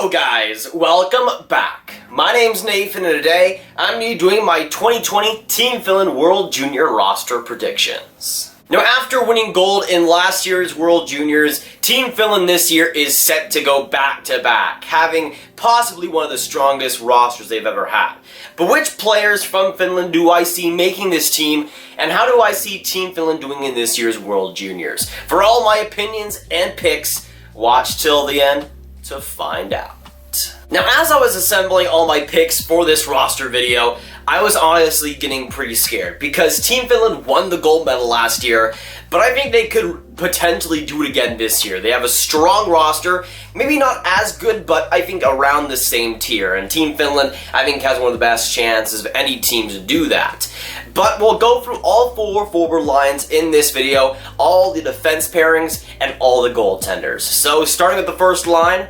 Hello guys, welcome back. My name's Nathan and today I'm going to be doing my 2020 Team Finland World Junior roster predictions. Now after winning gold in last year's World Juniors, Team Finland this year is set to go back-to-back, having possibly one of the strongest rosters they've ever had. But which players from Finland do I see making this team, and how do I see Team Finland doing in this year's World Juniors? For all my opinions and picks, watch till the end to find out. Now, as I was assembling all my picks for this roster video, I was honestly getting pretty scared because Team Finland won the gold medal last year, but I think they could potentially do it again this year. They have a strong roster, maybe not as good, but I think around the same tier, and Team Finland, I think, has one of the best chances of any team to do that. But we'll go through all four forward lines in this video, all the defense pairings, and all the goaltenders. So, starting with the first line,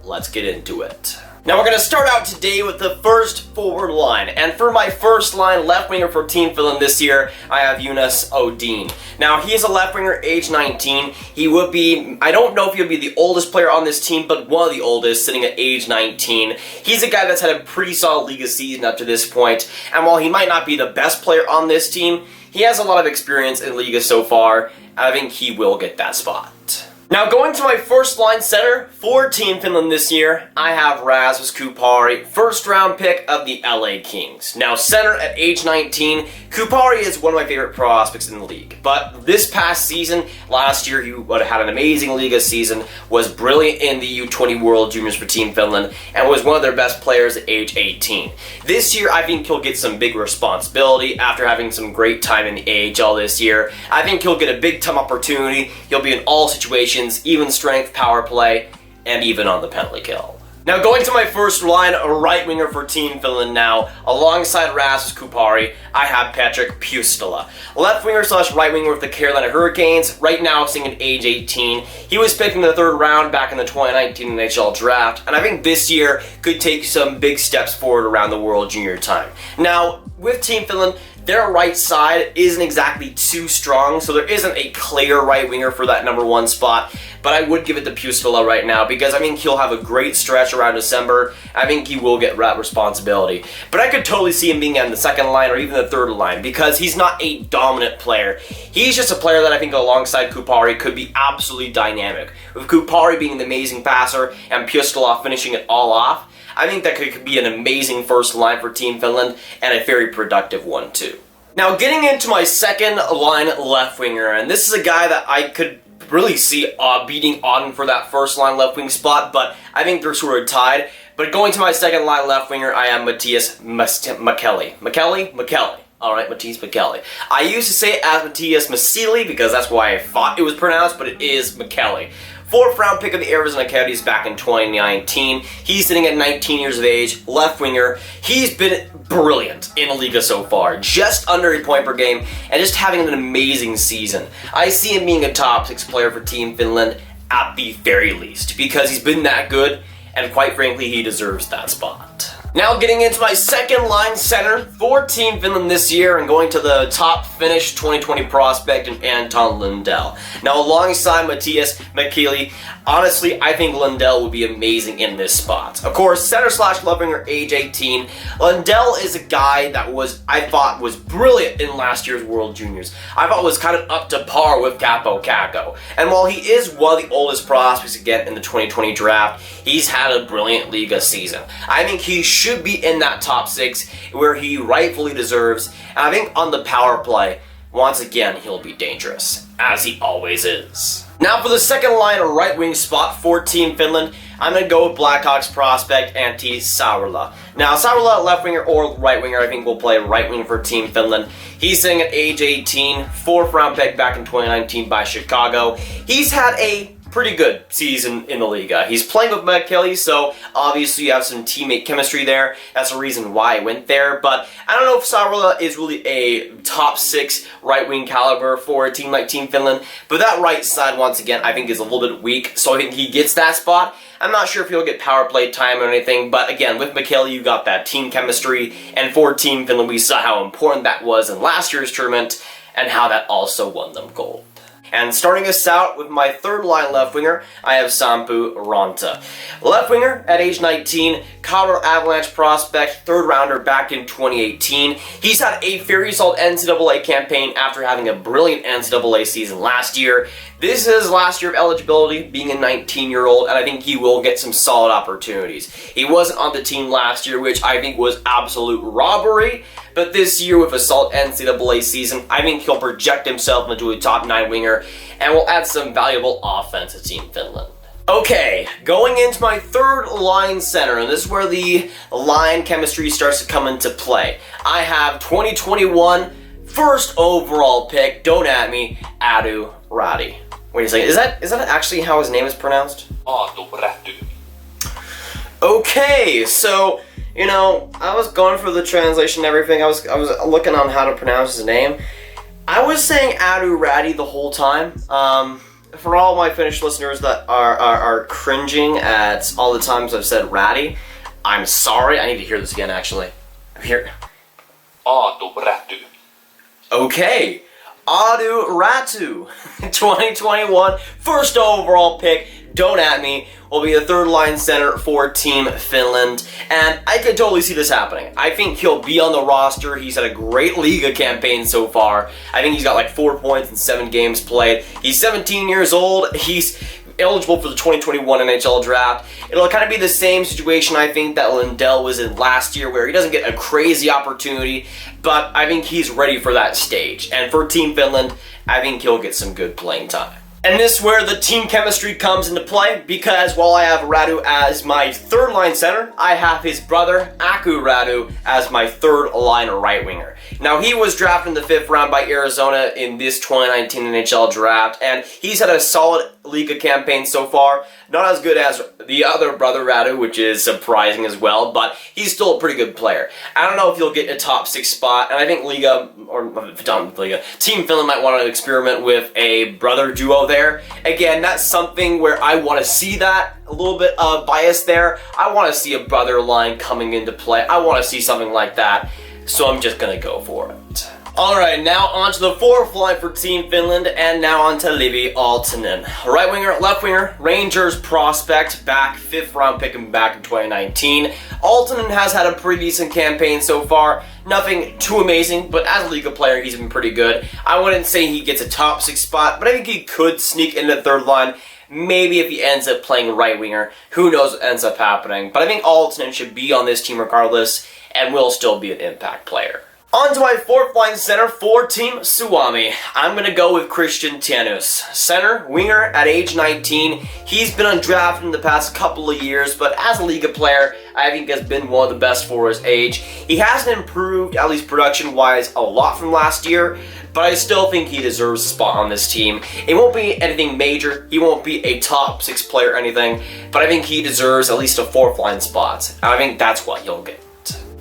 let's get into it. Now we're going to start out today with the first forward line, and for my first line left winger for Team Finland this year, I have Jonas Odin. Now he is a left winger, age 19. He would be, I don't know if he'll be the oldest player on this team, but one of the oldest, sitting at age 19. He's a guy that's had a pretty solid Liga season up to this point, and while he might not be the best player on this team, he has a lot of experience in Liga so far. I think he will get that spot. Now going to my first line center for Team Finland this year, I have Rasmus Kupari, first round pick of the LA Kings. Now center at age 19, Kupari is one of my favorite prospects in the league. But this past season, last year he would have had an amazing Liga season, was brilliant in the U20 World Juniors for Team Finland, and was one of their best players at age 18. This year I think he'll get some big responsibility after having some great time in the AHL this year. I think he'll get a big time opportunity, he'll be in all situations, even strength, power play, and even on the penalty kill. Now going to my first line, a right winger for Team Finland now, alongside Rasmus Kupari, I have Patrick Puistola. Left winger slash right winger with the Carolina Hurricanes, right now sitting at age 18. He was picked in the third round back in the 2019 NHL draft, and I think this year could take some big steps forward around the World Junior time. Now, with Team Finland, their right side isn't exactly too strong, so there isn't a clear right winger for that number one spot, but I would give it to Puistola right now because I think he'll have a great stretch around December. I think he will get that responsibility. But I could totally see him being on the second line or even the third line because he's not a dominant player. He's just a player that I think alongside Kupari could be absolutely dynamic. With Kupari being the amazing passer and Puistola finishing it all off, I think that could be an amazing first line for Team Finland, and a very productive one too. Now getting into my second line left winger, and this is a guy that I could really see beating Anton for that first line left wing spot, but I think they're sort of tied. But going to my second line left winger, I am Matthias Mäkelä. Mäkelä. Alright, Matthias Mäkelä. I used to say it as Matthias Mäkelä because that's why I thought it was pronounced, but it is Mäkelä. Fourth round pick of the Arizona Coyotes back in 2019. He's sitting at 19 years of age, left winger. He's been brilliant in the Liga so far, just under a point per game, and just having an amazing season. I see him being a top 6 player for Team Finland at the very least, because he's been that good, and quite frankly, he deserves that spot. Now getting into my second line center for Team Finland this year and going to the top Finnish 2020 prospect in Anton Lundell. Now alongside Matthias Mäkelä, honestly I think Lundell would be amazing in this spot. Of course, center slash left winger, age 18. Lundell is a guy that I thought was brilliant in last year's World Juniors. I thought was kind of up to par with Capo Kakko. And while he is one of the oldest prospects again in the 2020 draft, he's had a brilliant Liga season. I think he should be in that top 6 where he rightfully deserves, and I think on the power play, once again, he'll be dangerous, as he always is. Now for the second line right wing spot for Team Finland, I'm going to go with Blackhawks prospect Antti Saurala. Now Saurala, left winger or right winger, I think will play right wing for Team Finland. He's sitting at age 18, fourth round pick back in 2019 by Chicago. He's had a pretty good season in the Liga. He's playing with Mäkelä, so obviously you have some teammate chemistry there. That's the reason why I went there, but I don't know if Saurala is really a top 6 right wing caliber for a team like Team Finland, but that right side, once again, I think is a little bit weak, so I think he gets that spot. I'm not sure if he'll get power play time or anything, but again, with Mäkelä, you got that team chemistry, and for Team Finland, we saw how important that was in last year's tournament, and how that also won them gold. And starting us out with my third line left winger, I have Sampo Ranta. Left winger at age 19, Colorado Avalanche prospect, third rounder back in 2018. He's had a very solid NCAA campaign after having a brilliant NCAA season last year. This is his last year of eligibility, being a 19-year-old, and I think he will get some solid opportunities. He wasn't on the team last year, which I think was absolute robbery, but this year with a solid NCAA season, I think he'll project himself into a top 9 winger and will add some valuable offense to Team Finland. Okay, going into my third line center, and this is where the line chemistry starts to come into play. I have 2021 first overall pick, don't at me, Adu Radi. Wait a second, is that actually how his name is pronounced? Aatu Räty. Okay, so, you know, I was going for the translation and everything. I was looking on how to pronounce his name. I was saying Adu Radi the whole time. For all my Finnish listeners that are cringing at all the times I've said Radi, I'm sorry. I need to hear this again, actually. Here. Aatu Räty. Okay. Aatu Räty, 2021, first overall pick, don't at me, will be the third line center for Team Finland, and I could totally see this happening. I think he'll be on the roster. He's had a great Liga campaign so far. I think he's got like 4 points in 7 games played. He's 17 years old. He's eligible for the 2021 NHL draft. It'll kind of be the same situation I think that Lundell was in last year, where he doesn't get a crazy opportunity, but I think he's ready for that stage. And for Team Finland, I think he'll get some good playing time. And this is where the team chemistry comes into play, because while I have Radu as my third line center, I have his brother, Aku Radu, as my third line right winger. Now, he was drafted in the 5th round by Arizona in this 2019 NHL draft, and he's had a solid Liga campaign so far. Not as good as the other brother, Radu, which is surprising as well, but he's still a pretty good player. I don't know if he'll get a top 6 spot, and I think Team Finland might want to experiment with a brother duo there. Again, that's something where I want to see that. A little bit of bias there. I want to see a brother line coming into play. I want to see something like that, so I'm just going to go for it. Alright, now on to the fourth line for Team Finland, and now on to Levi Aaltonen. Right winger, left winger, Rangers prospect, back 5th round pick him back in 2019. Aaltonen has had a pretty decent campaign so far. Nothing too amazing, but as a Liga player, he's been pretty good. I wouldn't say he gets a top 6 spot, but I think he could sneak into the third line. Maybe if he ends up playing right winger, who knows what ends up happening. But I think Aaltonen should be on this team regardless, and will still be an impact player. On to my fourth line center for Team Suomi. I'm going to go with Christian Tianus. Center, winger at age 19. He's been undrafted in the past couple of years, but as a Liga player, I think has been one of the best for his age. He hasn't improved, at least production-wise, a lot from last year, but I still think he deserves a spot on this team. It won't be anything major. He won't be a top 6 player or anything, but I think he deserves at least a 4th line spot. And I think that's what he'll get.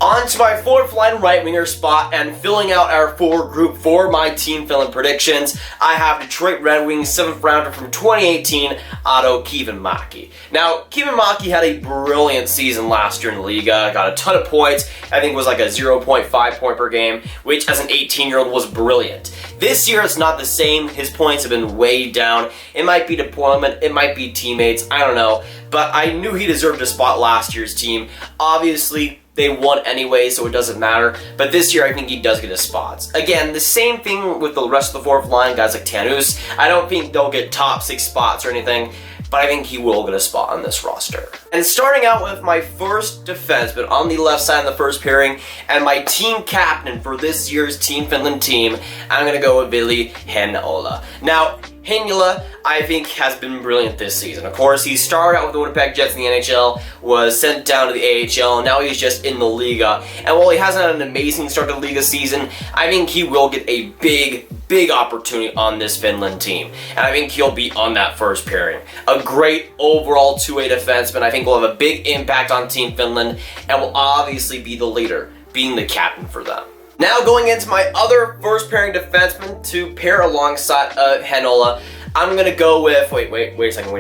On to my 4th line right winger spot, and filling out our forward group for my Team Finland predictions, I have Detroit Red Wings 7th rounder from 2018, Otto Kivenmäki. Now, Kivenmäki had a brilliant season last year in the Liga, got a ton of points. I think it was like a 0.5 point per game, which as an 18-year-old was brilliant. This year it's not the same. His points have been way down. It might be deployment, it might be teammates, I don't know. But I knew he deserved a spot last year's team. Obviously, they won anyway, so it doesn't matter. But this year, I think he does get his spots. Again, the same thing with the rest of the 4th line, guys like Tanus. I don't think they'll get top 6 spots or anything, but I think he will get a spot on this roster. And starting out with my first defenseman on the left side of the first pairing, and my team captain for this year's Team Finland team, I'm going to go with Ville Heinola. Now, Heinola, I think, has been brilliant this season. Of course, he started out with the Winnipeg Jets in the NHL, was sent down to the AHL, and now he's just in the Liga. And while he hasn't had an amazing start to the Liga season, I think he will get a big opportunity on this Finland team. And I think he'll be on that first pairing. A great overall two-way defenseman. I think will have a big impact on Team Finland, and will obviously be the leader, being the captain for them. Now going into my other first pairing defenseman to pair alongside Heinola, I'm gonna go with, wait a second.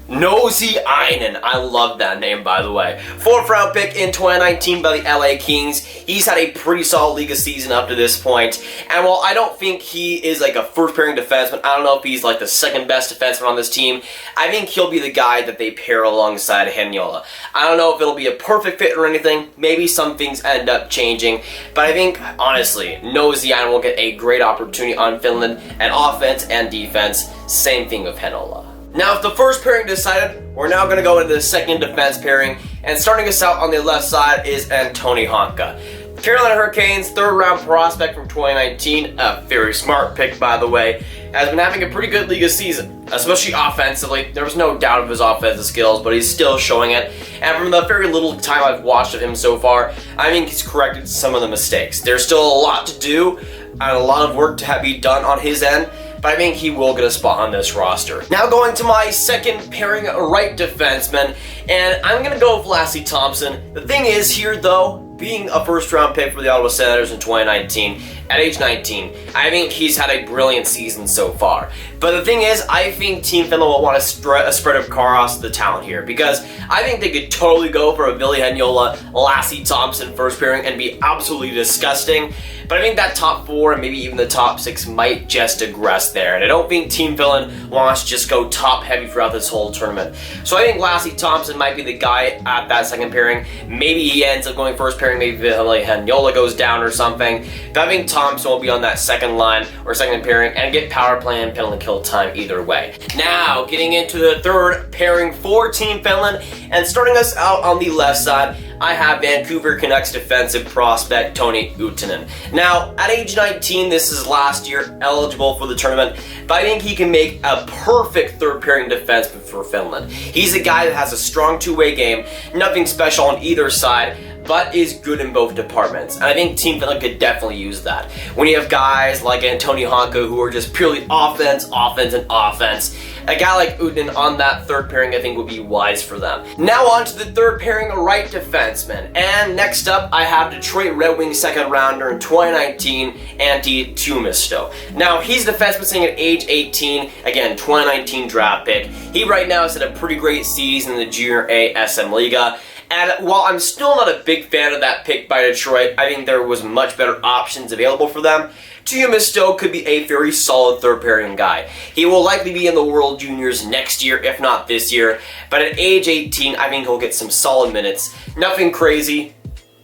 Nousiainen. I love that name, by the way. 4th round pick in 2019 by the LA Kings. he's had a pretty solid Liga season up to this point. And while I don't think he is like a first pairing defenseman, I don't know if he's like the second best defenseman on this team, I think he'll be the guy that they pair alongside Heinola. I don't know if it'll be a perfect fit or anything, maybe some things end up changing, but I think, honestly, Nosyan will get a great opportunity on Finland, and offense and defense, same thing with Heinola. Now, if the first pairing decided, we're now going to go into the second defense pairing, and starting us out on the left side is Antoni Honka. Carolina Hurricanes, third-round prospect from 2019, a very smart pick, by the way, has been having a pretty good Liga season, especially offensively. There was no doubt of his offensive skills, but he's still showing it. And from the very little time I've watched of him so far, I think he's corrected some of the mistakes. There's still a lot to do, and a lot of work to be done on his end, but I think he will get a spot on this roster. Now going to my second pairing right defenseman, and I'm going to go with Lassi Thompson. The thing is here, though, being a first-round pick for the Ottawa Senators in 2019, at age 19, I think he's had a brilliant season so far. But the thing is, I think Team Finland will want to spread across the talent here, because I think they could totally go for a Ville Heinola, Lassi Thompson first pairing and be absolutely disgusting. But I think that top 4 and maybe even the top 6 might just digress there. And I don't think Team Finland wants to just go top heavy throughout this whole tournament. So I think Lassi Thompson might be the guy at that second pairing. Maybe he ends up going first pairing, maybe Ville Heinola goes down or something. But I think Thompson will be on that second line or second pairing and get power play and penalty kill time either way. Now, getting into the third pairing for Team Finland, and starting us out on the left side, I have Vancouver Canucks defensive prospect Toni Uutinen. Now, at age 19, this is last year, eligible for the tournament, but I think he can make a perfect third pairing defenseman for Finland. He's a guy that has a strong two-way game, nothing special on either side, but is good in both departments. And I think Team Finland could definitely use that. When you have guys like Antoni Honka who are just purely offense, offense, and offense, a guy like Uutinen on that third pairing I think would be wise for them. Now on to the third pairing right defenseman. And next up I have Detroit Red Wings second rounder in 2019, Antti Tuomisto. Now he's a defenseman sitting at age 18, again 2019 draft pick. He right now has had a pretty great season in the Junior A SM Liga. And while I'm still not a big fan of that pick by Detroit, I think there was much better options available for them. Tuomisto could be a very solid third pairing guy. He will likely be in the World Juniors next year, if not this year. But at age 18, I think he'll get some solid minutes. Nothing crazy,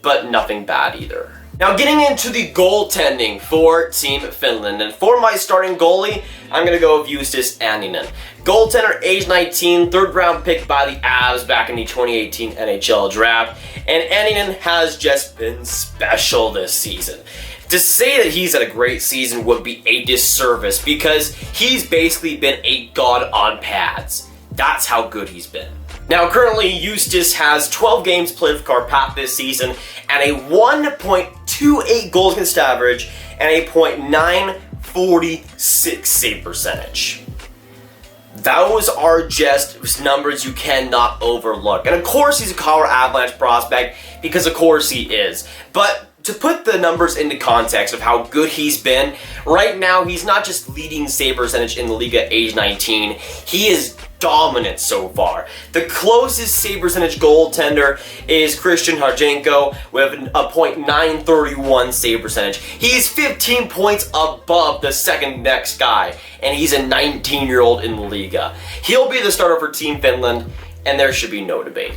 but nothing bad either. Now getting into the goaltending for Team Finland, and for my starting goalie, I'm going to go with Justus Anninen. Goaltender, age 19, third round pick by the Avs back in the 2018 NHL draft, and Anninen has just been special this season. To say that he's had a great season would be a disservice, because he's basically been a god on pads. That's how good he's been. Now currently, Justus has 12 games played with Karpat this season, and a 1.28 goals against average, and a .946 save percentage. Those are just numbers you cannot overlook. And of course he's a Colorado Avalanche prospect, because of course he is. But to put the numbers into context of how good he's been, right now he's not just leading save percentage in the league at age 19, he is dominant so far. The closest save percentage goaltender is Christian Harjenko with a .931 save percentage. He's 15 points above the second next guy, and he's a 19-year-old in the Liga. He'll be the starter for Team Finland, and there should be no debate.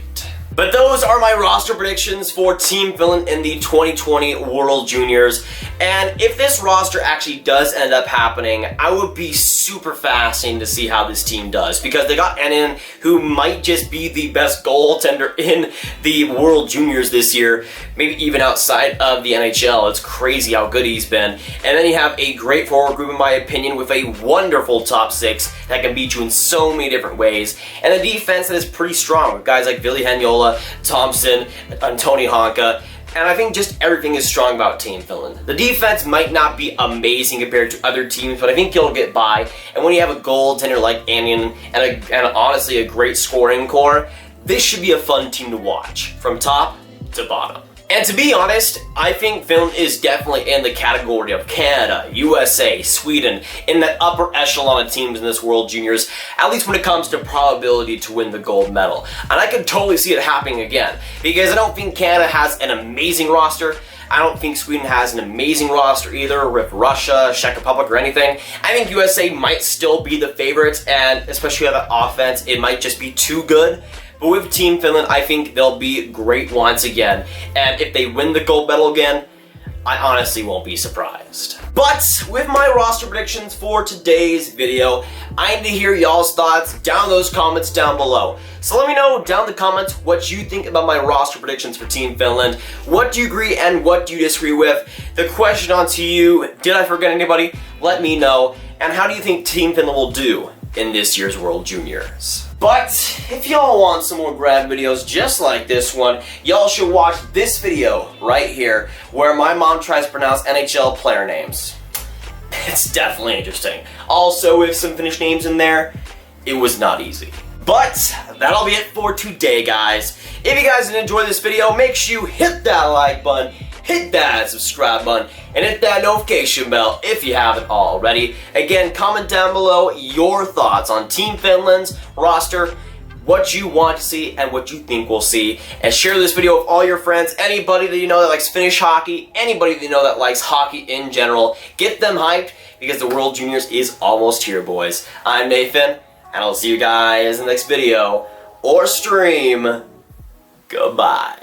But those are my roster predictions for Team Finland in the 2020 World Juniors. And if this roster actually does end up happening, I would be super fascinated to see how this team does. Because they got Anton, who might just be the best goaltender in the World Juniors this year. Maybe even outside of the NHL. It's crazy how good he's been. And then you have a great forward group, in my opinion, with a wonderful top 6 that can beat you in so many different ways. And a defense that is pretty strong with guys like Ville Heinola, Thompson, Antoni Honka, and I think just everything is strong about Team Finland. The defense might not be amazing compared to other teams, but I think you'll get by. And when you have a goaltender like Anton and honestly a great scoring core, this should be a fun team to watch from top to bottom. And to be honest, I think Finland is definitely in the category of Canada, USA, Sweden, in that upper echelon of teams in this World Juniors, at least when it comes to probability to win the gold medal. And I could totally see it happening again, because I don't think Canada has an amazing roster. I don't think Sweden has an amazing roster either with Russia, Czech Republic, or anything. I think USA might still be the favorites, and especially on the offense, it might just be too good. But with Team Finland, I think they'll be great once again. And if they win the gold medal again, I honestly won't be surprised. But with my roster predictions for today's video, I need to hear y'all's thoughts down in those comments down below. So let me know down in the comments what you think about my roster predictions for Team Finland. What do you agree and what do you disagree with? The question on to you, did I forget anybody? Let me know. And how do you think Team Finland will do in this year's World Juniors? But if y'all want some more Grav videos just like this one, y'all should watch this video right here where my mom tries to pronounce NHL player names. It's definitely interesting. Also, with some Finnish names in there, it was not easy. But that'll be it for today, guys. If you guys did enjoy this video, make sure you hit that like button, hit that subscribe button, and hit that notification bell if you haven't already. Again, comment down below your thoughts on Team Finland's roster, what you want to see and what you think we'll see, and share this video with all your friends, anybody that you know that likes Finnish hockey, anybody that you know that likes hockey in general. Get them hyped because the World Juniors is almost here, boys. I'm Nathan, and I'll see you guys in the next video or stream. Goodbye.